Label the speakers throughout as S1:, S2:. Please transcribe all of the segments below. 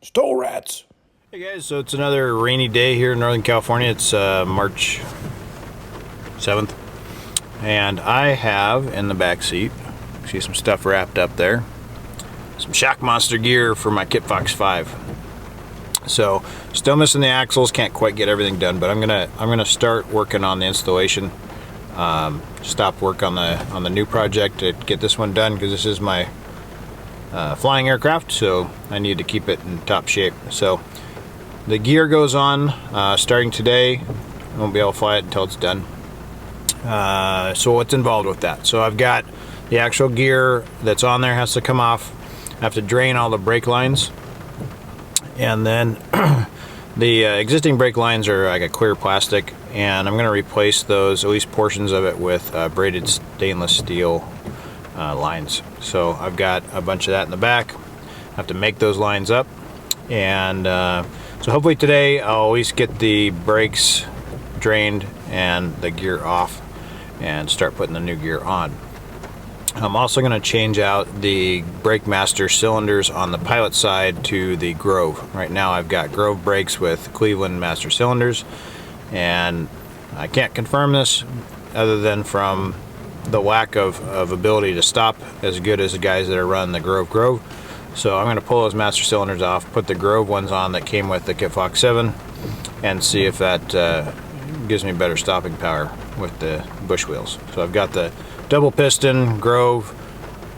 S1: Stole rats. Hey guys, so it's another rainy day here in Northern California. It's March 7th. And I have in the back seat, see some stuff wrapped up there. Some shock monster gear for my Kitfox 5. So still missing the axles, can't quite get everything done, but I'm gonna start working on the installation. Stop work on the new project to get this one done because this is my flying aircraft, so I need to keep it in top shape. So the gear goes on starting today. I won't be able to fly it until it's done. So what's involved with that? So I've got the actual gear that's on there has to come off. I have to drain all the brake lines, and then the existing brake lines are like a clear plastic, and I'm going to replace those, at least portions of it, with braided stainless steel lines. So I've got a bunch of that in the back. I have to make those lines up, and so hopefully today I'll at least get the brakes drained and the gear off and start putting the new gear on. I'm also going to change out the brake master cylinders on the pilot side to the Grove. Right now I've got Grove brakes with Cleveland master cylinders, and I can't confirm this other than from the lack of ability to stop as good as the guys that are running the Grove. So I'm going to pull those master cylinders off, put the Grove ones on that came with the Kitfox 7, and see if that gives me better stopping power with the bush wheels. So I've got the double piston Grove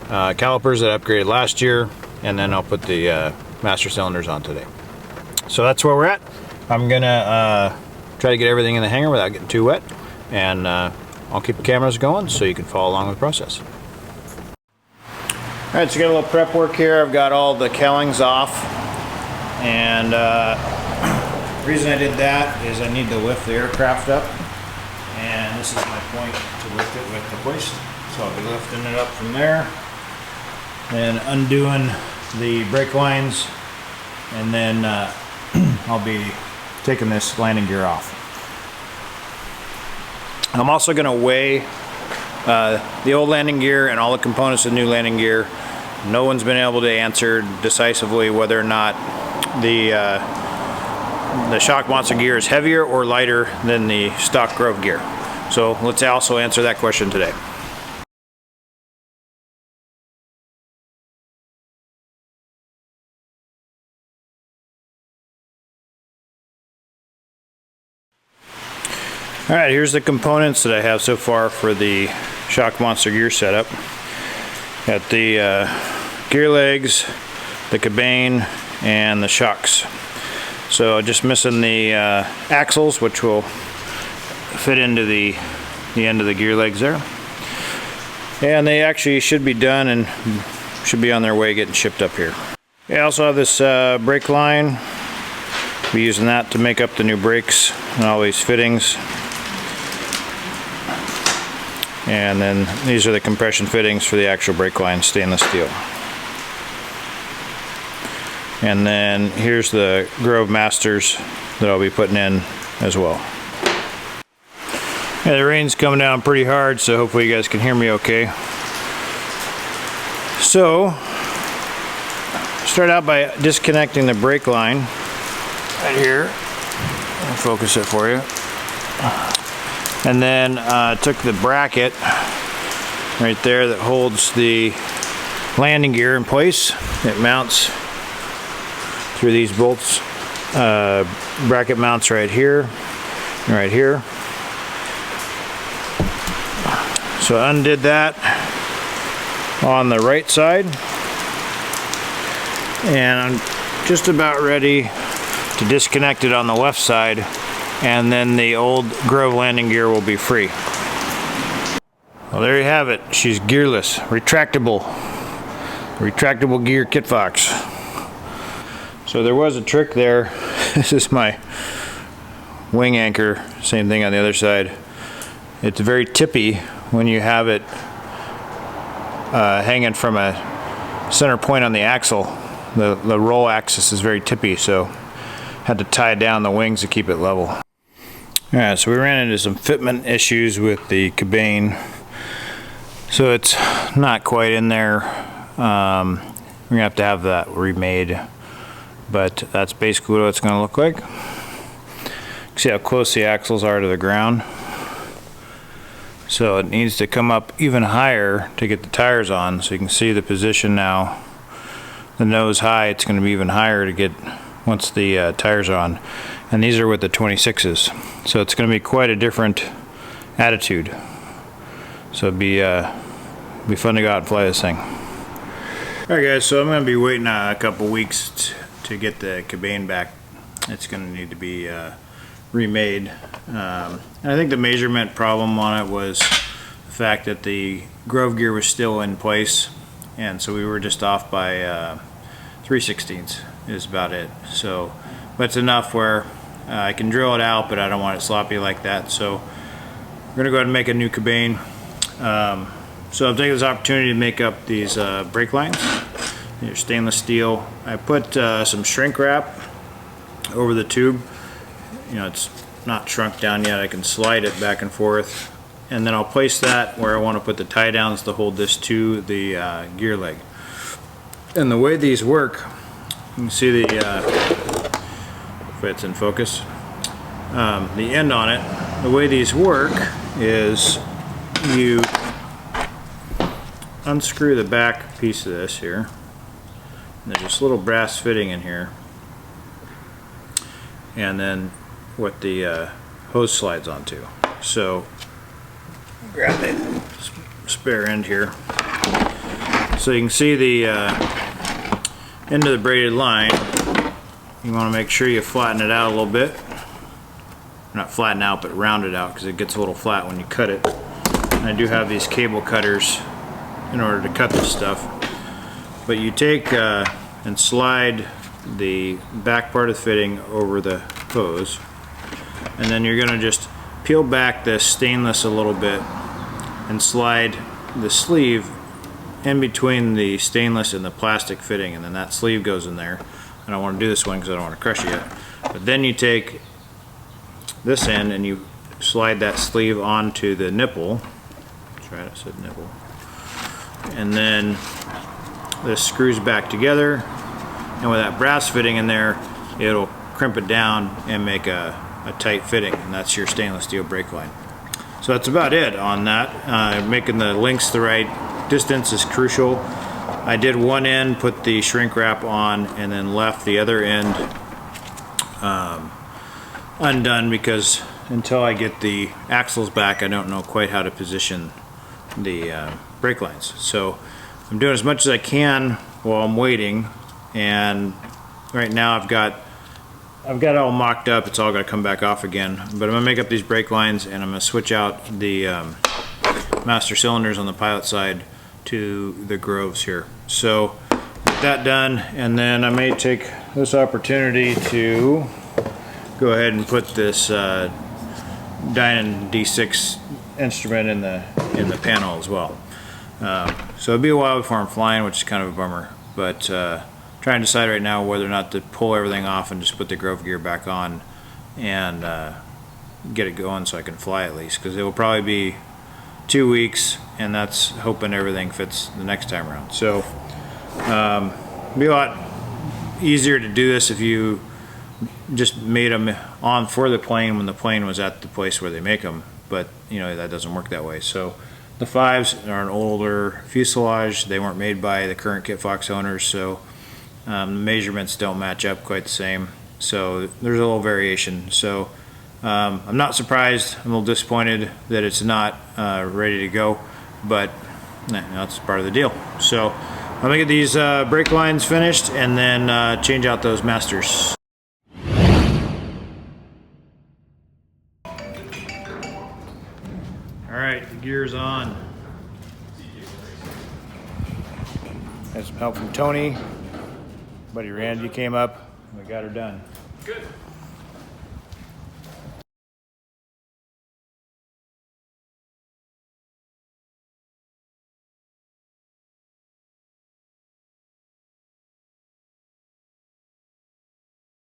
S1: calipers that I upgraded last year, and then I'll put the master cylinders on today. So that's where we're at. I'm gonna try to get everything in the hangar without getting too wet, and I'll keep the cameras going so you can follow along with the process. Alright, so got a little prep work here. I've got all the cowlings off, and the reason I did that is I need to lift the aircraft up, and this is my point to lift it with the hoist. So I'll be lifting it up from there, and undoing the brake lines, and then I'll be taking this landing gear off. I'm also going to weigh the old landing gear and all the components of the new landing gear. No one's been able to answer decisively whether or not the shock monster gear is heavier or lighter than the stock Grove gear. So let's also answer that question today. Alright, here's the components that I have so far for the shock monster gear setup. Got the gear legs, the cabane, and the shocks. So just missing the axles, which will fit into the end of the gear legs there. And they actually should be done and should be on their way getting shipped up here. I also have this brake line. I'll be using that to make up the new brakes and all these fittings. And then these are the compression fittings for the actual brake line, stainless steel. And then here's the Grove Masters that I'll be putting in as well. Yeah, the rain's coming down pretty hard, so hopefully you guys can hear me okay. So, start out by disconnecting the brake line right here. I'll focus it for you. And then took the bracket right there that holds the landing gear in place. It mounts through these bolts. Bracket mounts right here and right here. So I undid that on the right side, and I'm just about ready to disconnect it on the left side, and then the old Grove landing gear will be free. Well, there you have it. She's gearless, retractable gear Kitfox. So there was a trick there. This is my wing anchor, same thing on the other side. It's very tippy when you have it hanging from a center point on the axle. The roll axis is very tippy, so had to tie down the wings to keep it level. Alright, so we ran into some fitment issues with the cabane, so it's not quite in there. We're gonna have to have that remade but that's basically what it's going to look like. See how close the axles are to the ground. So it needs to come up even higher to get the tires on. So you can see the position now. The nose high, it's going to be even higher to get once the tires are on. And these are with the 26s. So it's going to be quite a different attitude. So it'd be fun to go out and fly this thing. Alright guys, so I'm going to be waiting a couple weeks to get the cabane back. It's going to need to be remade. And I think the measurement problem on it was the fact that the grove gear was still in place, and so we were just off by 3/16 is about it. So, but it's enough where I can drill it out, but I don't want it sloppy like that. So we're gonna go ahead and make a new cabane. So I'm taking this opportunity to make up these brake lines. They're stainless steel. I put some shrink wrap over the tube. You know, it's not shrunk down yet. I can slide it back and forth, and then I'll place that where I want to put the tie downs to hold this to the gear leg. And the way these work, you can see the if it's in focus, the end on it. The way these work is you unscrew the back piece of this here, and there's this little brass fitting in here, and then what the hose slides onto. So grab the spare end here, so you can see the end of the braided line. You want to make sure you flatten it out a little bit. Not flatten out, but round it out, because it gets a little flat when you cut it. And I do have these cable cutters in order to cut this stuff. But you take and slide the back part of the fitting over the hose, and then you're going to just peel back this stainless a little bit and slide the sleeve in between the stainless and the plastic fitting, and then that sleeve goes in there. I don't want to do this one because I don't want to crush it yet. But then you take this end and you slide that sleeve onto the nipple. That's right, I said nipple. And then this screws back together, and with that brass fitting in there, it'll crimp it down and make a tight fitting, and that's your stainless steel brake line. So that's about it on that. Making the links the right distance is crucial. I did one end, put the shrink wrap on, and then left the other end undone, because until I get the axles back, I don't know quite how to position the brake lines. So I'm doing as much as I can while I'm waiting, and right now I've got it all mocked up. It's all going to come back off again, but I'm going to make up these brake lines, and I'm going to switch out the master cylinders on the pilot side to the groves here. So get that done, and then I may take this opportunity to go ahead and put this Dynon D6 instrument in the panel as well. So it'll be a while before I'm flying, which is kind of a bummer, but trying to decide right now whether or not to pull everything off and just put the grove gear back on and get it going so I can fly at least, because it will probably be 2 weeks, and that's hoping everything fits the next time around. So it'll be a lot easier to do this if you just made them on for the plane when the plane was at the place where they make them, but you know that doesn't work that way. So the 5s are an older fuselage. They weren't made by the current Kitfox owners, so the measurements don't match up quite the same. So there's a little variation. So I'm not surprised. I'm a little disappointed that it's not ready to go, but that's part of the deal. So I'm gonna get these brake lines finished and then change out those masters. All right, the gear's on. Had some help from Tony. Buddy Randy came up. We got her done. Good.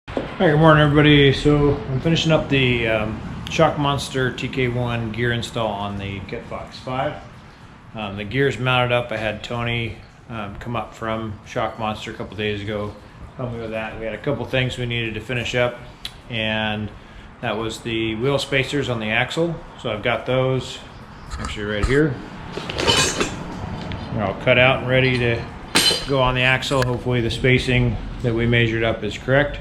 S1: All right, good morning, everybody. So I'm finishing up the Shock Monster TK1 gear install on the Kitfox 5. The gear's mounted up. I had Tony come up from Shock Monster a couple days ago, help me with that. We had a couple things we needed to finish up, and that was the wheel spacers on the axle. So I've got those actually right here. They're all cut out and ready to go on the axle. Hopefully the spacing that we measured up is correct.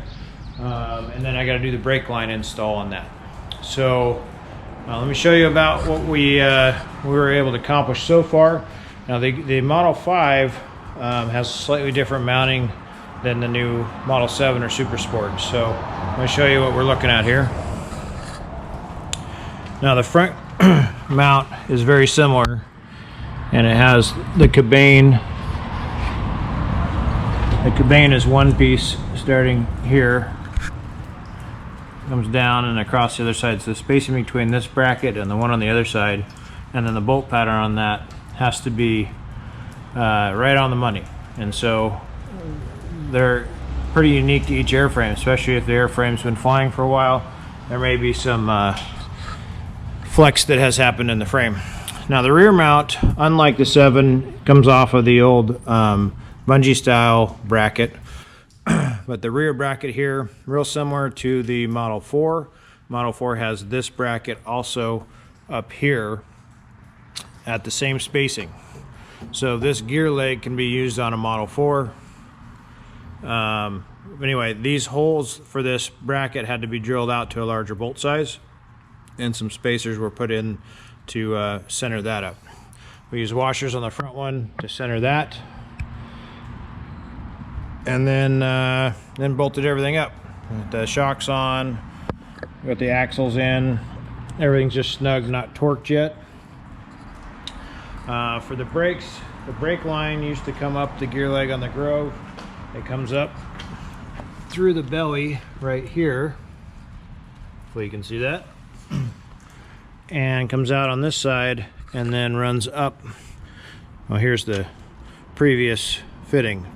S1: And then I got to do the brake line install on that. So let me show you about what we were able to accomplish so far. Now the Model 5 has slightly different mounting than the new Model 7 or Super Sport. So I'm going to show you what we're looking at here. Now the front mount is very similar, and it has the cabane. The cabane is one piece starting here, comes down and across the other side. So the spacing between this bracket and the one on the other side, and then the bolt pattern on that, has to be right on the money. And so they're pretty unique to each airframe, especially if the airframe's been flying for a while. There may be some flex that has happened in the frame. Now the rear mount, unlike the 7, comes off of the old bungee style bracket. But the rear bracket here, real similar to the Model 4. Model 4 has this bracket also up here at the same spacing. So this gear leg can be used on a Model 4. Anyway, these holes for this bracket had to be drilled out to a larger bolt size, and some spacers were put in to center that up. We use washers on the front one to center that, and then bolted everything up. The shocks on, got the axles in, everything's just snug, not torqued yet. For the brakes, the brake line used to come up the gear leg on the Grove. It comes up through the belly right here, hopefully you can see that, and comes out on this side and then runs up. Well, here's the previous fitting.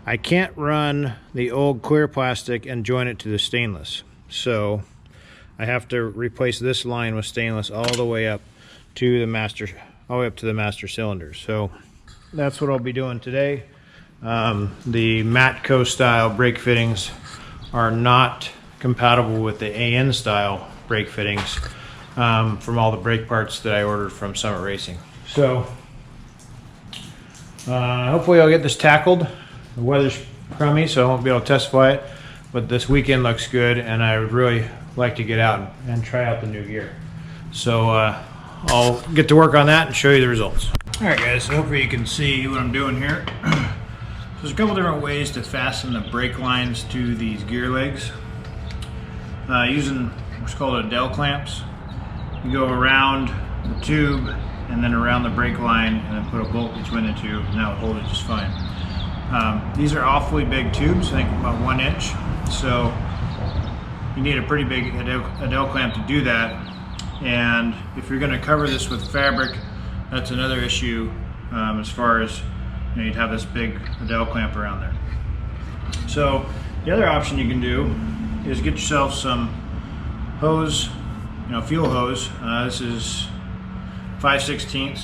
S1: I can't run the old clear plastic and join it to the stainless, so I have to replace this line with stainless all the way up to the master, cylinders. So that's what I'll be doing today. The Matco style brake fittings are not compatible with the AN style brake fittings from all the brake parts that I ordered from Summit Racing. So hopefully I'll get this tackled. The weather's crummy, so I won't be able to testify it, but this weekend looks good, and I would really like to get out and try out the new gear. So I'll get to work on that and show you the results. Alright guys, so hopefully you can see what I'm doing here. There's a couple different ways to fasten the brake lines to these gear legs. Using what's called Adele clamps. You go around the tube and then around the brake line, and then put a bolt between the two, and that will hold it just fine. These are awfully big tubes, I think about 1 inch, so you need a pretty big Adele clamp to do that. And if you're going to cover this with fabric, that's another issue as far as, you know, you'd have this big Adele clamp around there. So the other option you can do is get yourself some hose, fuel hose. This is 5/16.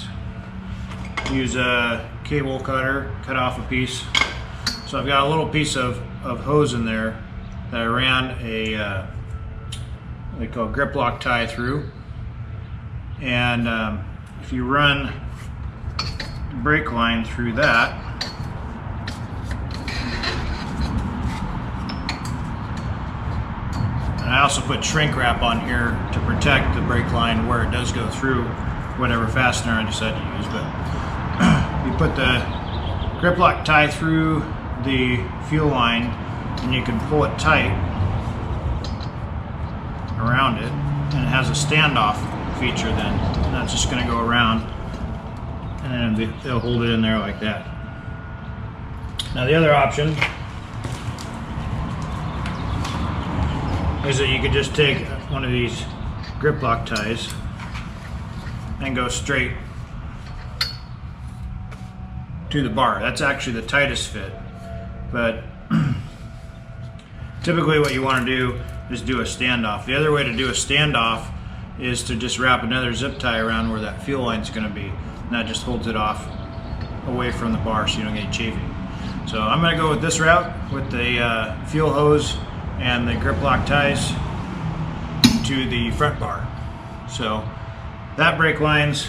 S1: Use a cable cutter, cut off a piece. So I've got a little piece of hose in there that I ran a they call grip lock tie through. And if you run the brake line through that, and I also put shrink wrap on here to protect the brake line where it does go through whatever fastener I decide to use. But you put the grip lock tie through the fuel line, and you can pull it tight around it, and it has a standoff feature then, and that's just going to go around, and then they'll hold it in there like that. Now the other option is that you could just take one of these grip lock ties and go straight to the bar. That's actually the tightest fit, but typically what you want to do is do a standoff. The other way to do a standoff is to just wrap another zip tie around where that fuel line is going to be, and that just holds it off away from the bar so you don't get any chafing. So I'm going to go with this route with the fuel hose and the grip lock ties to the front bar. So that brake line's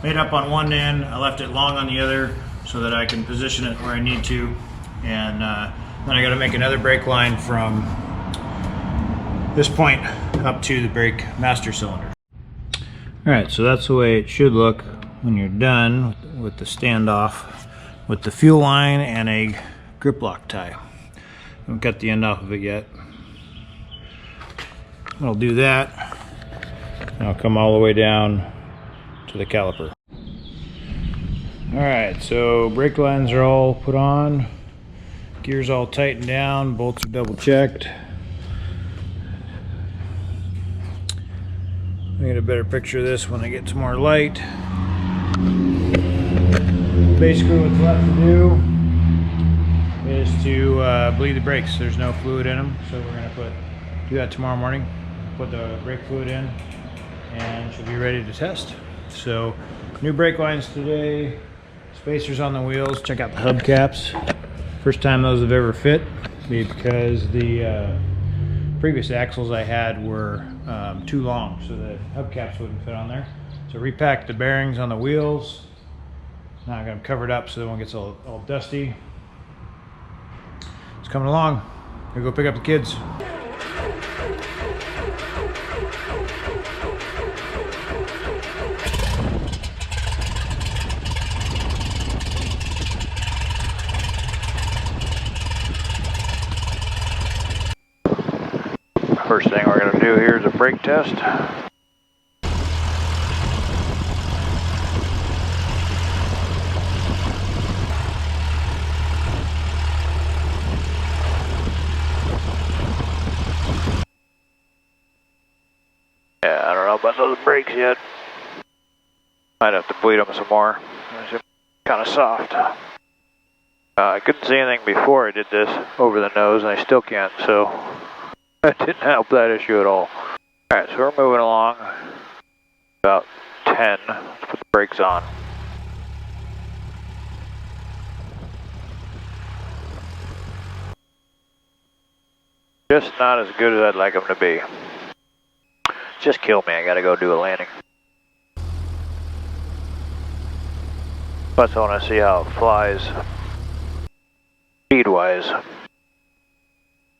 S1: made up on one end. I left it long on the other so that I can position it where I need to. And then I got to make another brake line from this point up to the brake master cylinder. Alright, so that's the way it should look when you're done with the standoff with the fuel line and a grip lock tie. I haven't cut the end off of it yet. I'll do that and I'll come all the way down to the caliper. Alright, so brake lines are all put on, gears all tightened down, bolts are double checked. I'll get a better picture of this when I get to more light. Basically what's left to do is to bleed the brakes. There's no fluid in them, so we're going to do that tomorrow morning. Put the brake fluid in and she'll be ready to test. So new brake lines today, spacers on the wheels. Check out the hubcaps. First time those have ever fit because the previous axles I had were too long, so the hubcaps wouldn't fit on there. So repacked the bearings on the wheels. Now I got them covered up so they won't get all dusty. It's coming along. Gonna go pick up the kids. First thing we're going to do here is a brake test. Yeah, I don't know about those brakes yet. Might have to bleed them some more. They're kind of soft. I couldn't see anything before I did this over the nose, and I still can't, so that didn't help that issue at all. Alright, so we're moving along. About 10. Let's put the brakes on. Just not as good as I'd like them to be. Just kill me, I gotta go do a landing. Plus I want to see how it flies speed-wise.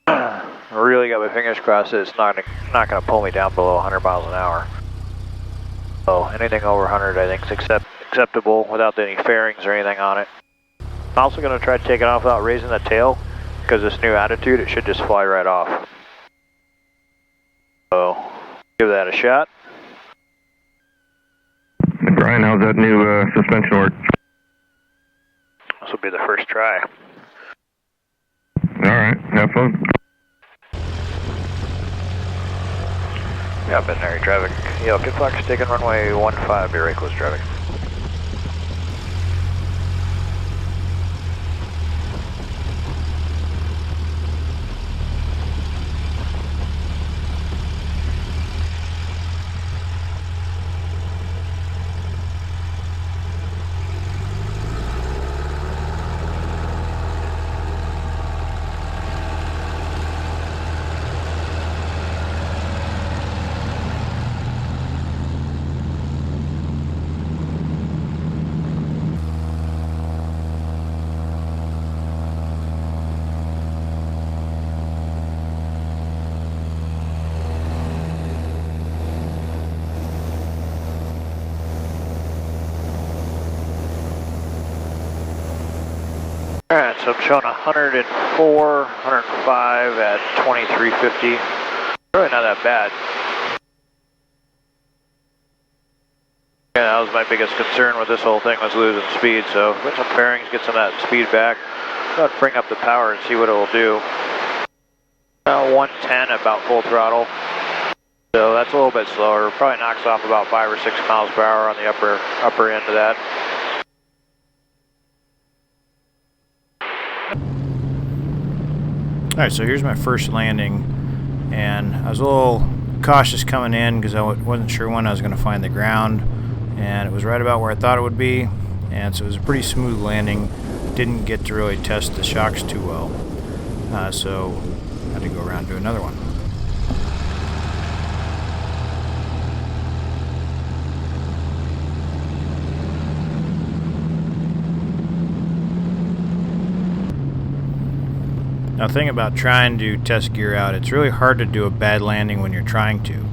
S1: I really got my fingers crossed that it's not going to pull me down below 100 miles an hour. So anything over 100 I think is acceptable without any fairings or anything on it. I'm also going to try to take it off without raising the tail, because this new attitude, it should just fly right off. So give that a shot.
S2: Hey Brian, how's that new suspension work?
S1: This will be the first try.
S2: Alright, have fun.
S1: Yeah, binary traffic. Yo, Kitfox taking runway 15, be right close traffic. Alright, so I'm showing 104, 105 at 2350. Really not that bad. Yeah, that was my biggest concern with this whole thing, was losing speed. So put some bearings, get some of that speed back. Go ahead and bring up the power and see what it will do. 110 about full throttle. So that's a little bit slower. Probably knocks off about 5 or 6 miles per hour on the upper end of that. Alright, so here's my first landing, and I was a little cautious coming in because I wasn't sure when I was going to find the ground, and it was right about where I thought it would be, and so it was a pretty smooth landing. didn't get to really test the shocks too well, so I had to go around and do another one. Now, the thing about trying to test gear out, it's really hard to do a bad landing when you're trying to.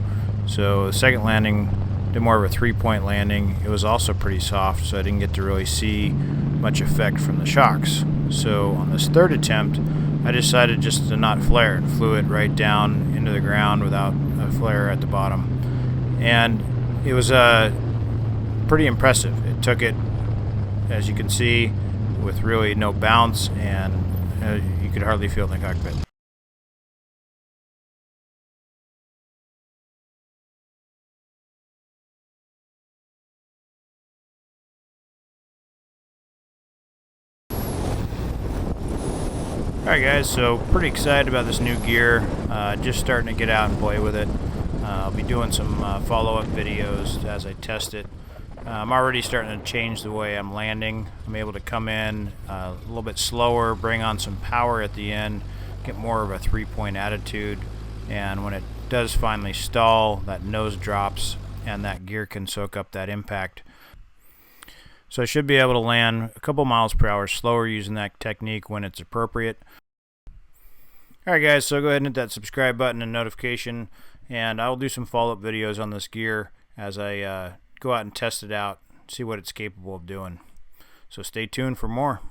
S1: So the second landing, did more of a 3-point landing. It was also pretty soft, so I didn't get to really see much effect from the shocks. So on this third attempt, I decided just to not flare and flew it right down into the ground without a flare at the bottom. And it was pretty impressive. It took it, as you can see, with really no bounce, and you could hardly feel it in the cockpit. Alright guys, so pretty excited about this new gear. Just starting to get out and play with it. I'll be doing some follow-up videos as I test it. I'm already starting to change the way I'm landing. I'm able to come in a little bit slower, bring on some power at the end, get more of a 3-point attitude, and when it does finally stall, that nose drops and that gear can soak up that impact. So I should be able to land a couple miles per hour slower using that technique when it's appropriate. Alright guys, so go ahead and hit that subscribe button and notification, and I will do some follow-up videos on this gear as I go out and test it out, see what it's capable of doing. So stay tuned for more.